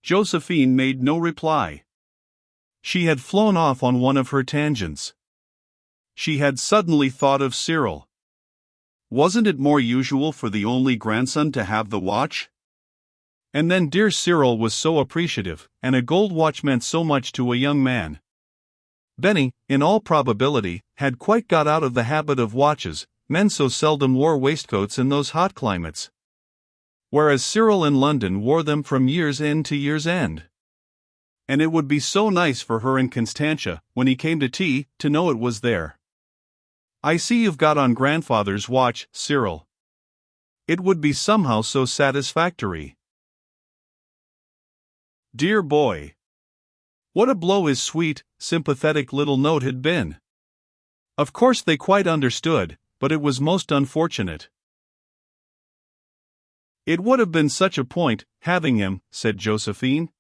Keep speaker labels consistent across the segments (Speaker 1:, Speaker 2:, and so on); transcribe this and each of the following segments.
Speaker 1: Josephine made no reply. She had flown off on one of her tangents. She had suddenly thought of Cyril. Wasn't it more usual for the only grandson to have the watch? And then dear Cyril was so appreciative, and a gold watch meant so much to a young man. Benny, in all probability, had quite got out of the habit of watches, men so seldom wore waistcoats in those hot climates. Whereas Cyril in London wore them from year's end to year's end. And it would be so nice for her and Constantia, when he came to tea, to know it was there. I see you've got on grandfather's watch, Cyril. It would be somehow so satisfactory. Dear boy. What a blow his sweet, sympathetic little note had been. Of course they quite understood, but it was most unfortunate. It would have been such a point, having him, said Josephine.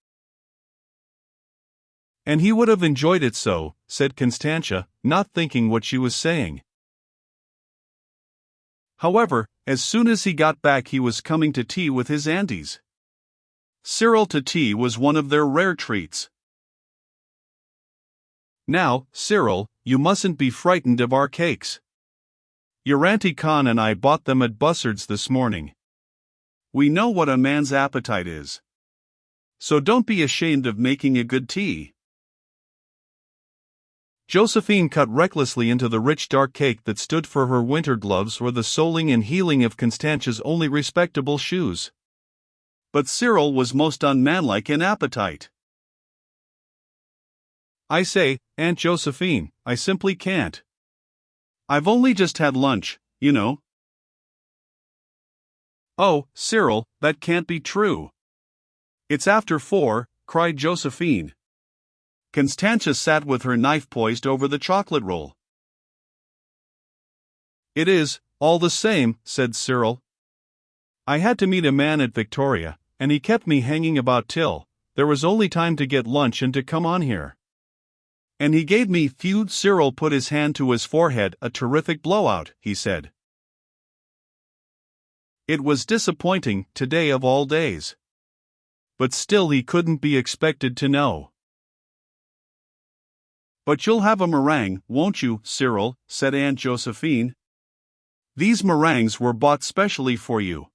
Speaker 1: And he would have enjoyed it so, said Constantia, not thinking what she was saying. However, as soon as he got back he was coming to tea with his aunties. Cyril to tea was one of their rare treats. Now, Cyril, you mustn't be frightened of our cakes. Your Auntie Con and I bought them at Bussard's this morning. We know what a man's appetite is. So don't be ashamed of making a good tea. Josephine cut recklessly into the rich dark cake that stood for her winter gloves or the soling and heeling of Constantia's only respectable shoes. But Cyril was most unmanlike in appetite. I say, Aunt Josephine, I simply can't. I've only just had lunch, you know. Oh, Cyril, that can't be true. It's after 4, cried Josephine. Constantia sat with her knife poised over the chocolate roll. It is, all the same, said Cyril. I had to meet a man at Victoria, and he kept me hanging about till there was only time to get lunch and to come on here. And he gave me few. Cyril put his hand to his forehead. A terrific blowout, he said. It was disappointing, today of all days. But still he couldn't be expected to know. But you'll have a meringue, won't you, Cyril, said Aunt Josephine. These meringues were bought specially for you.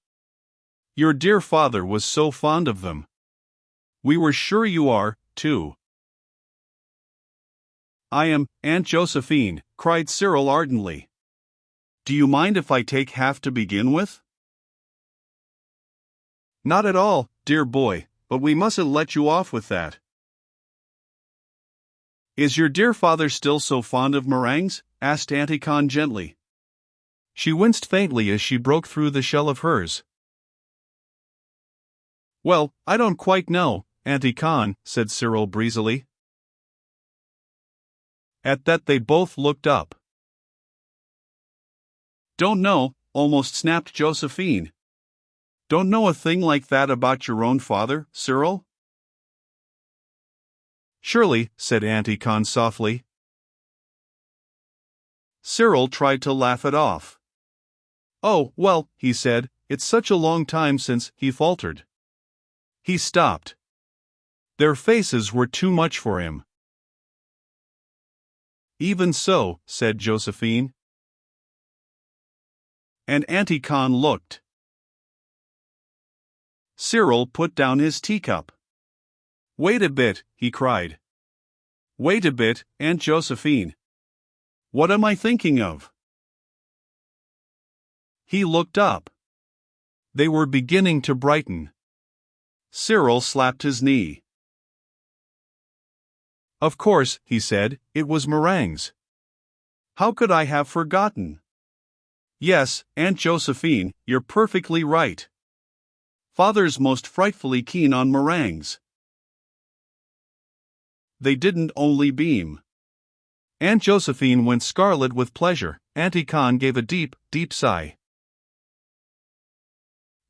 Speaker 1: Your dear father was so fond of them. We were sure you are, too. I am, Aunt Josephine, cried Cyril ardently. Do you mind if I take half to begin with? Not at all, dear boy, but we mustn't let you off with that. Is your dear father still so fond of meringues? Asked Auntie Con gently. She winced faintly as she broke through the shell of hers. Well, I don't quite know, Auntie Con, said Cyril breezily. At that they both looked up. Don't know, almost snapped Josephine. Don't know a thing like that about your own father, Cyril? Surely, said Auntie Con softly. Cyril tried to laugh it off. Oh, well, he said, it's such a long time since, he faltered. He stopped. Their faces were too much for him. Even so, said Josephine. And Auntie Con looked. Cyril put down his teacup. Wait a bit, he cried. Wait a bit, Aunt Josephine. What am I thinking of? He looked up. They were beginning to brighten. Cyril slapped his knee. Of course, he said, it was meringues. How could I have forgotten? Yes, Aunt Josephine, you're perfectly right. Father's most frightfully keen on meringues. They didn't only beam. Aunt Josephine went scarlet with pleasure. Auntie Con gave a deep, deep sigh.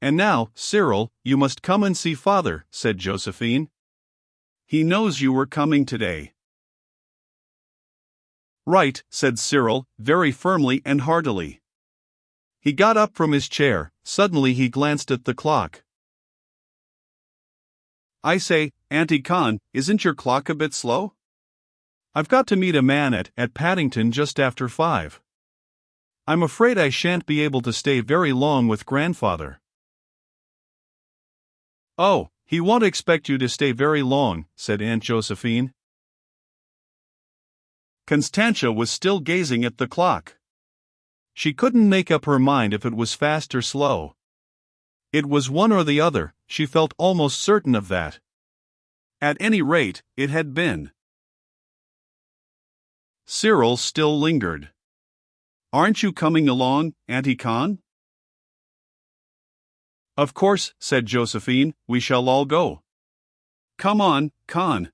Speaker 1: And now, Cyril, you must come and see Father, said Josephine. He knows you were coming today. Right, said Cyril, very firmly and heartily. He got up from his chair. Suddenly he glanced at the clock. I say, Auntie Con, isn't your clock a bit slow? I've got to meet a man at Paddington just after 5. I'm afraid I shan't be able to stay very long with grandfather. Oh, he won't expect you to stay very long, said Aunt Josephine. Constantia was still gazing at the clock. She couldn't make up her mind if it was fast or slow. It was one or the other, she felt almost certain of that. At any rate, it had been. Cyril still lingered. Aren't you coming along, Auntie Con? Of course, said Josephine, we shall all go. Come on, Con.